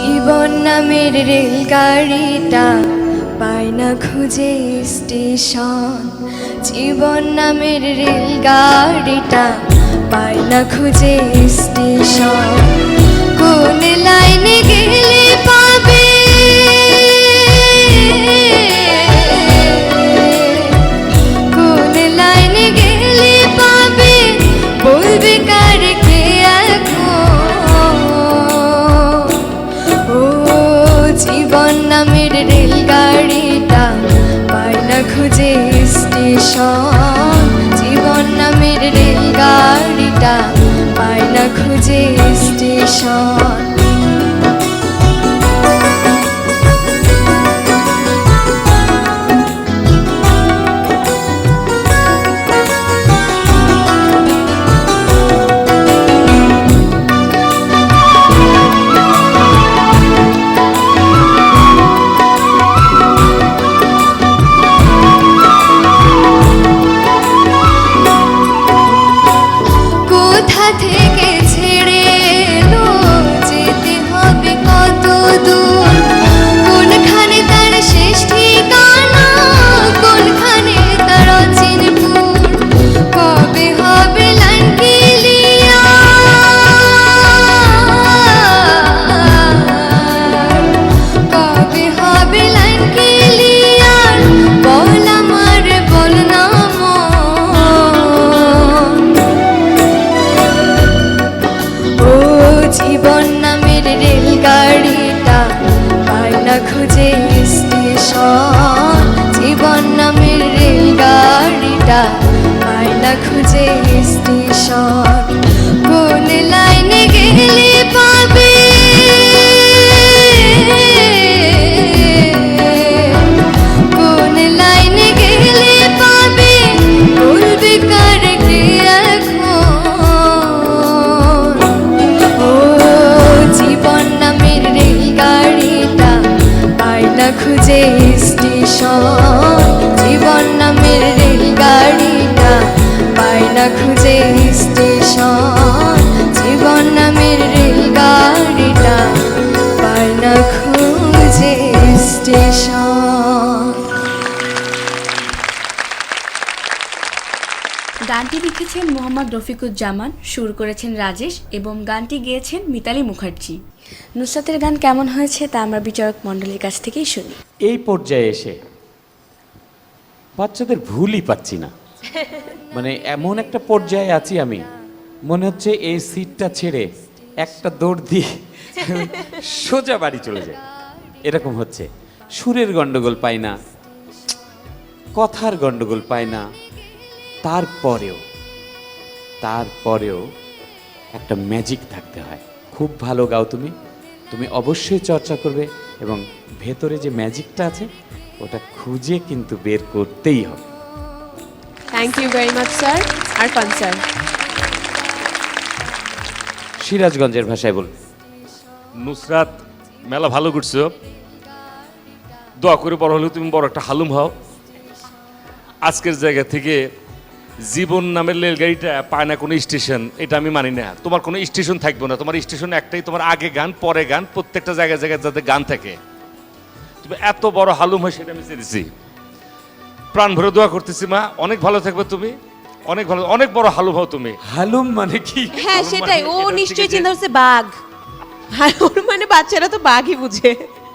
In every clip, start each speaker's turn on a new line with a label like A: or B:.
A: জীবন নামের রেলগাড়িটা পায় না খুঁজে স্টেশন, জীবন নামের রেলগাড়িটা পায় না খুঁজে স্টেশন। কোন লাইনে গেলে পাবে, কোন লাইনে গেলে পাবে, বলবে কার কে এখন। ও জীবন নামের রেলগাড়িটা পায় না খুঁজে স্টেশন, জীবন নামের রেলগাড়িটা পায় না খুঁজে স্টেশন। কোথা থেকে ছেড়ে এলো, যেতে হবে কত দূর, কোনখানে তার শেষ ঠিকানা, কোনখানে তার অচিনপুর। কবে হবে লাইন ক্লিয়ার, কবে হবে লাইন ক্লিয়ার, বল আমার বল না জীবন নামের রেলগাড়িটা পায় না খুঁজে স্টেশন, জীবন নামের রেলগাড়িটা পায় না খুঁজে স্টেশন। কোন লাইনে গেলে পাবে, কোন লাইনে গেলে পাবে, বলবে কার কে এখন। জীবন নামের রেলগাড়িটা পায় না খুঁজে স্টেশন, জীবন নামের রেলগাড়িটা পায় না খুঁজে স্টেশন, জীবন নামের রেলগাড়িটা পায় না খুঁজে স্টেশন।
B: গানটি লিখেছেন মোহাম্মদ রফিকুজ্জামান, সুর করেছেন রাজেশ এবং গানটি গেয়েছেন মিতালি মুখার্জি। নুসরাতের গান কেমন হয়েছে তা আমরা বিচারক মণ্ডলীর কাছ থেকেই শুনি।
C: এই পর্যায়ে এসে বাচ্চাদের ভুলই পাচ্ছি না, মানে এমন একটা পর্যায়ে আছি আমি, মনে হচ্ছে এই সিটটা ছেড়ে একটা দৌড় দিয়ে সোজা বাড়ি চলে যায়, এরকম হচ্ছে। সুরের গন্ডগোল পাই না, কথার গন্ডগোল পাই না, তারপরেও একটা ম্যাজিক থাকতে হয়। খুব ভালো গাও তুমি, তুমি অবশ্যই চর্চা করবে এবং ভেতরে যে ম্যাজিকটা আছে ওটা খুঁজে কিন্তু বের করতেই হবে।
D: Thank you very much sir. Arfan sir
C: সিরাজগঞ্জের ভাষায় বল।
E: নুসরাত, মেলা ভালো করছো, দোয়া করে বড় হলেও তুমি বড় একটা হালুম হও। আজকের জায়গা থেকে জীবন নামের রেলগাড়িটা পায় না কোনো স্টেশন, এটা আমি মানি না। তোমার কোনো স্টেশন থাকবে না, তোমার স্টেশন একটাই, তোমার আগে গান পরে গান, প্রত্যেকটা জায়গায় জায়গায় যাতে গান থাকে। তুমি এত বড় হালুম হয় সেটা আমি চেয়েছি, প্রাণ ভরে দোয়া করতেছি মা, অনেক ভালো থাকবে তুমি, অনেক ভালো, অনেক বড় হালুম হও তুমি।
C: হালুম মানে কি?
D: হ্যাঁ সেটাই, ও নিশ্চয়ই চিন্তা করছে বাঘ, হালুম মানে বাচ্চারা তো বাঘই বুঝে।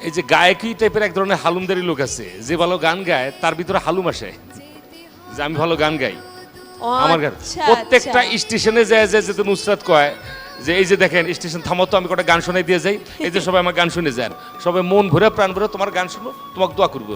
E: এই যে গায়কী টাইপের এক ধরনের হালুমদারি লোক আছে, যে ভালো গান গায় তার ভিতরে হালুম আসে, যে আমি ভালো গান গাই। আমার গান প্রত্যেকটা স্টেশনে যায় যেতে নুসরাত কয় যে এই যে দেখেন স্টেশন থামো তো, আমি কটা গান শোনাই দিয়ে যাই, এই যে সবাই আমার গান শুনে যান, সবাই মন ভরে প্রাণ ভরে তোমার গান শুনো, তোমাকে দোয়া করবো।